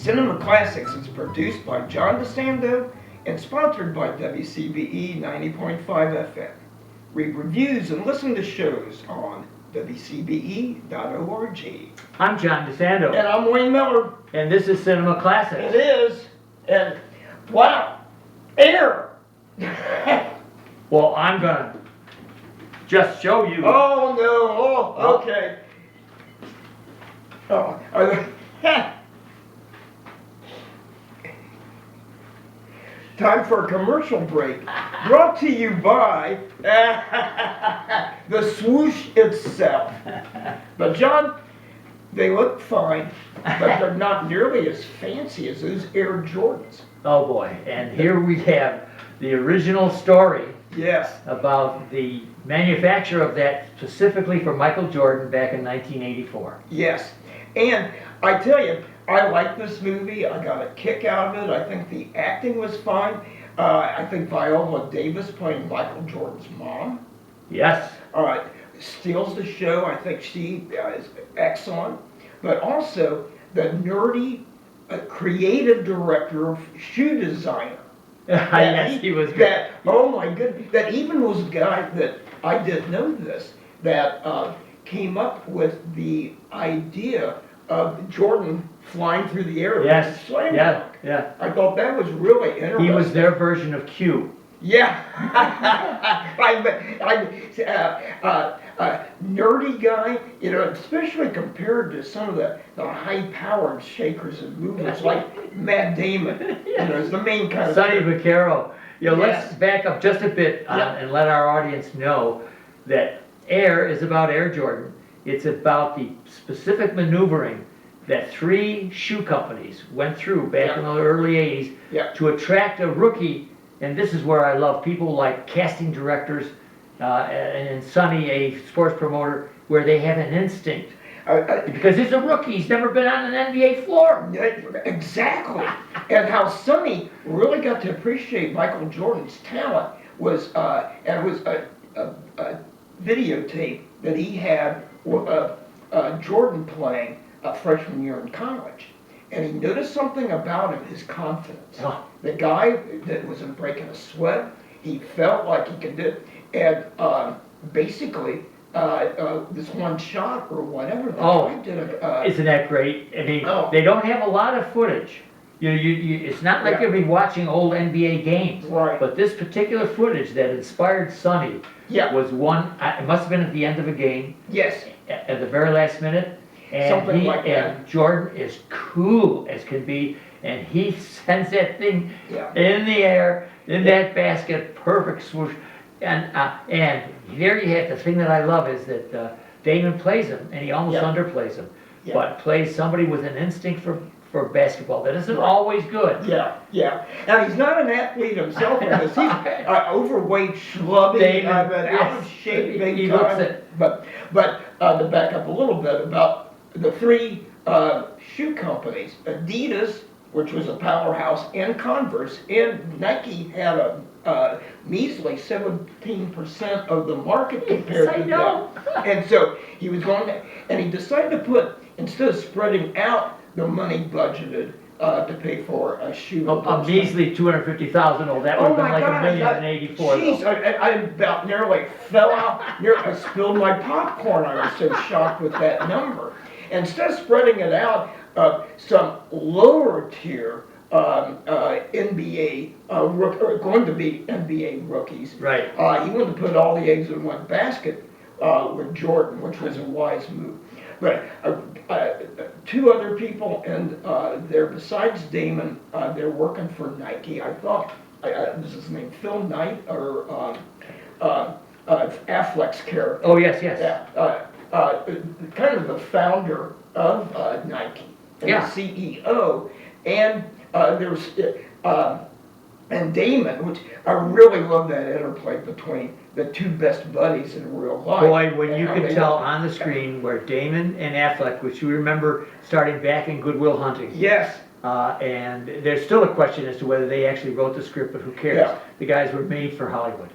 Cinema Classics is produced by John DeSando and sponsored by WCBE 90.5 FM. Read reviews and listen to shows on WCBE.org. I'm John DeSando. And I'm Wayne Miller. And this is Cinema Classics. It is. And wow, air. Well, I'm gonna just show you. Oh no, oh, okay. Oh, time for a commercial break. Brought to you by the swoosh itself. But John, they look fine, but they're not nearly as fancy as those Air Jordans. Oh boy, and here we have the original story. Yes. About the manufacture of that specifically for Michael Jordan back in 1984. Yes, and I tell you, I like this movie. I got a kick out of it. I think the acting was fine. I think Viola Davis playing Michael Jordan's mom. Yes. Steals the show. I think she is excellent. But also the nerdy creative director of shoe designer. Yes, he was good. Oh my goodness, that even was a guy that, I didn't know this, that came up with the idea of Jordan flying through the air. Yes, slam yeah, dunk. yeah. I thought that was really interesting. He was their version of Q. Yeah. Nerdy guy, you know, especially compared to some of the high-powered shakers and movers like Matt Damon, you know, is the main kind of... Sonny Vaccaro. You know, Yes. let's back up just a bit and let our audience know that Air is about Air Jordan. It's about the specific maneuvering that 3 shoe companies went through back in the early 80s to attract a rookie. And this is where I love people like casting directors and Sonny, a sports promoter, where they have an instinct. Because he's a rookie, he's never been on an NBA floor. Exactly. And how Sonny really got to appreciate Michael Jordan's talent was, and it was a videotape that he had Jordan playing freshman year in college. And he noticed something about him, his confidence. The guy that wasn't breaking a sweat, he felt like he could do it. And basically, this one shot or whatever, the guy did isn't that great? I mean, they don't have a lot of footage. It's not like you'll be watching old NBA games. Right. But this particular footage that inspired Sonny was one, it must have been at the end of a game. Yes. At the very last minute. And something like that. And Jordan is cool as can be, and he sends that thing in the air, in that basket, perfect swoosh. And there you have the thing that I love is that Damon plays him, and he almost underplays him, but plays somebody with an instinct for basketball that isn't always good. Yeah. Now he's not an athlete himself because he's overweight, schlubby, out of shape, big guy. But to back up a little bit about the 3 shoe companies, Adidas, which was a powerhouse, and Converse, and Nike had a measly 17% of the market compared to them. And so he was going to, and he decided to put, instead of spreading out the money budgeted to pay for a shoe. A measly $250,000. Oh, that would have been like $1 million in '84. Jeez, I about nearly fell out. I spilled my popcorn. I was so shocked with that number. Instead of spreading it out, some lower tier NBA going to be NBA rookies. Right. He wanted to put all the eggs in one basket with Jordan, which was a wise move. But 2 other people, and they're besides Damon, they're working for Nike. I thought this is his name, Phil Knight, or Affleck's character. Oh yes. Kind of the founder of Nike, and the CEO, and there's and Damon, which I really love that interplay between the 2 best buddies in real life. Boy, when you could tell on the screen where Damon and Affleck, which you remember starting back in Good Will Hunting. Yes. And there's still a question as to whether they actually wrote the script, but who cares? The guys were made for Hollywood.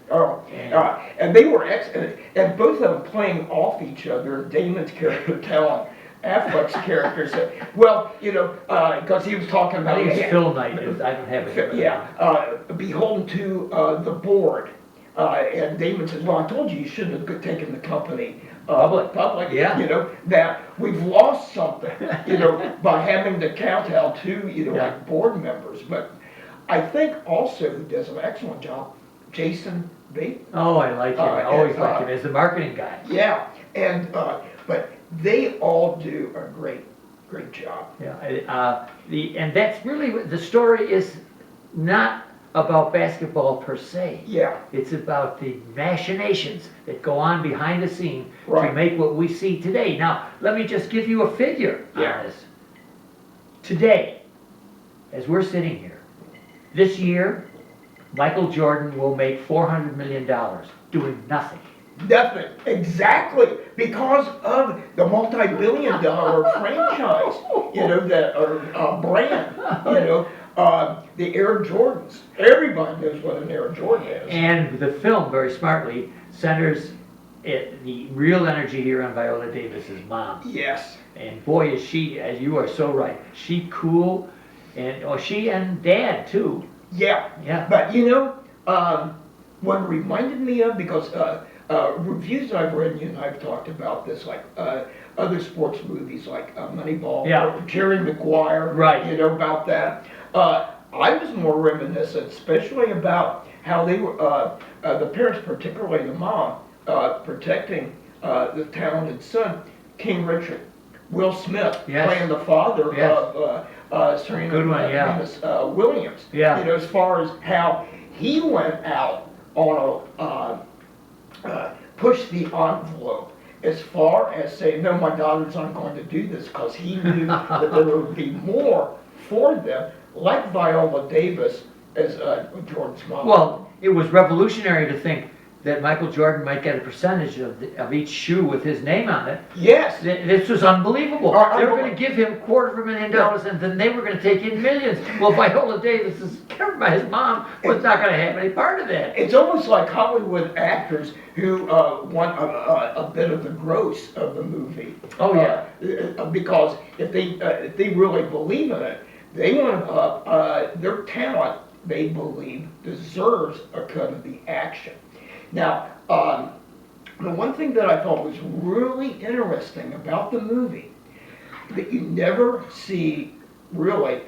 And they were excellent, and both of them playing off each other. Damon's character telling Affleck's character said, well, you know, because he was talking I about. think it's Phil Knight, I don't have it. Yeah, beholden to the board. And Damon says, well, I told you shouldn't have taken the company public. Yeah. You know, that we've lost something, you know, by having to kowtow to, you know, like board members. But I think also who does an excellent job, Jason B. Oh, I like him. I always liked him as the marketing guy. Yeah, and but they all do a great job. Yeah, and that's really the story is not about basketball per se. Yeah. It's about the machinations that go on behind the scene to Right. make what we see today. Now, let me just give you a figure Yeah. on this. Today, as we're sitting here, this year, Michael Jordan will make $400 million doing nothing. Nothing, exactly, because of the multi-billion-dollar franchise, you know, that are brand, you know, the Air Jordans. Everybody knows what an Air Jordan is. And the film, very smartly, centers the real energy here on Viola Davis's mom. Yes. And boy, is she, as you are so right, she cool, and she and Dad too. Yeah. Yeah. But you know, what it reminded me of, because reviews I've read, and you and I've talked about this, like other sports movies like Moneyball, or Jerry Maguire, right? You know, about that. I was more reminiscent, especially about how they were, the parents, particularly the mom, protecting the talented son, King Richard. Will Smith playing the father of Serena Williams. Yeah. You know, as far as how he went out on a push the envelope as far as saying, no, my daughters aren't going to do this, because he knew that there would be more for them, like Viola Davis as Jordan's mom. Well, it was revolutionary to think that Michael Jordan might get a percentage of each shoe with his name on it. Yes. This was unbelievable. They were going to give him $250,000 and then they were going to take in millions. Well, Viola Davis is covered by his mom, was not going to have any part of that. It's almost like Hollywood actors who want a bit of the gross of the movie. Oh, yeah. Because if they really believe in it, they want their talent, they believe, deserves a cut of the action. Now, the one thing that I thought was really interesting about the movie, that you never see really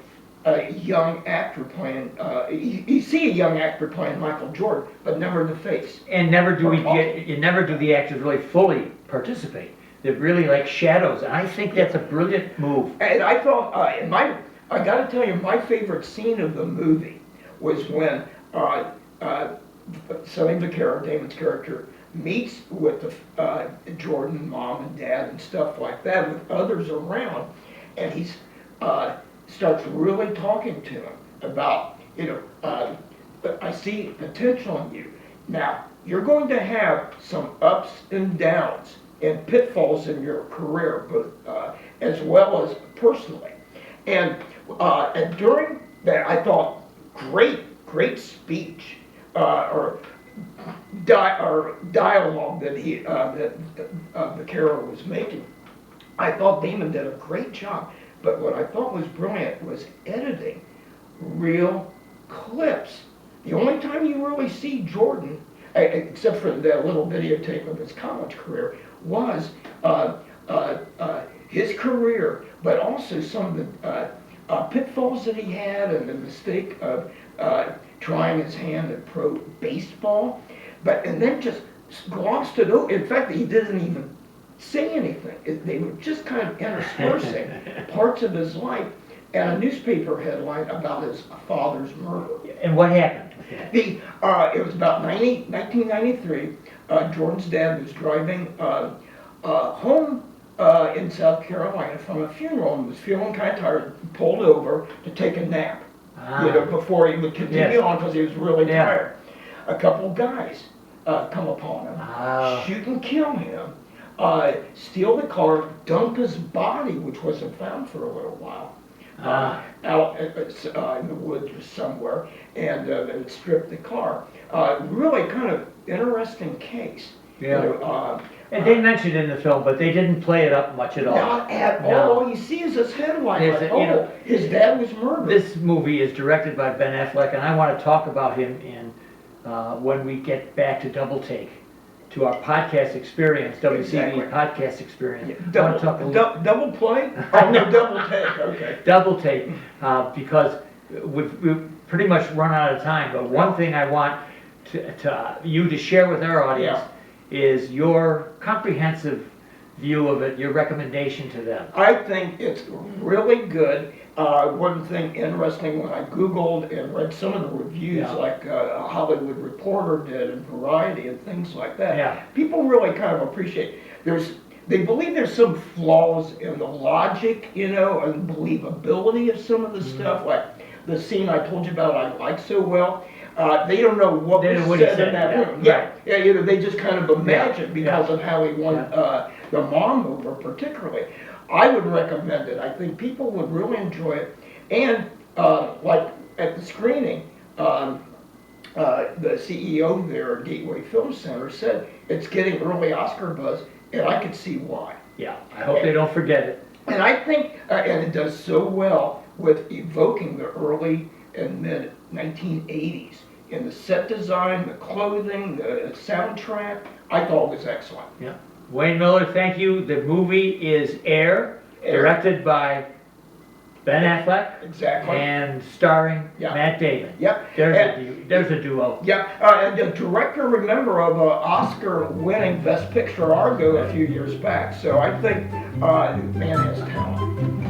a young actor playing, you see a young actor playing Michael Jordan, but never the face. And never do the actors really fully participate. They're really like shadows, and I think that's a brilliant move. And I thought, I got to tell you, my favorite scene of the movie was when Sonny Vaccaro, Damon's character, meets with the Jordan mom and dad and stuff like that with others around, and he starts really talking to him about, you know, I see potential in you. Now, you're going to have some ups and downs and pitfalls in your career, both as well as personally. And during that, I thought, great speech. Or dialogue that Vaccaro was making. I thought Damon did a great job, but what I thought was brilliant was editing real clips. The only time you really see Jordan, except for that little videotape of his college career, was his career, but also some of the pitfalls that he had and the mistake of trying his hand at pro baseball, and then just glossed it over. In fact, he didn't even say anything. They were just kind of interspersing parts of his life and a newspaper headline about his father's murder. And what happened? It was about 1993. Jordan's dad was driving home in South Carolina from a funeral and was feeling kind of tired, pulled over to take a nap. You know, before he would continue on, because he was really tired. A couple of guys come upon him, shoot and kill him, steal the car, dump his body, which wasn't found for a little while, out in the woods or somewhere, and strip the car. Really kind of interesting case. Yeah. You know, And they mentioned it in the film, but they didn't play it up much at all. Not at No. all. All you see is this headline, There's like, a- you know, his dad was murdered. This movie is directed by Ben Affleck, and I want to talk about him when we get back to Double Take, to our podcast experience, WCBE Exactly. podcast experience. I wanna talk a little- Double play? Oh, no, double take, okay. Double Take, because we've pretty much run out of time, but one thing I want you to share with our audience is your comprehensive view of it, your recommendation to them. I think it's really good. One thing interesting, when I Googled and read some of the reviews, like a Hollywood Reporter did and Variety and things like that, people really kind of appreciate, they believe there's some flaws in the logic, and believability of some of the stuff, like the scene I told you about I like so well. They don't know what was said in that room. They just kind of imagine because of how he won the mom over particularly. I would recommend it. I think people would really enjoy it. And like at the screening, the CEO there at Gateway Film Center said it's getting early Oscar buzz, and I could see why. Yeah, I hope they don't forget it. And I think, and it does so well with evoking the early and mid 1980s in the set design, the clothing, the soundtrack. I thought it was excellent. Yeah. Wayne Miller, thank you. The movie is Air, directed by Ben Affleck. Exactly. And starring Matt Damon. Yep. There's a duo. Yep. And the director, remember, of Oscar-winning Best Picture Argo a few years back. So I think, man has talent.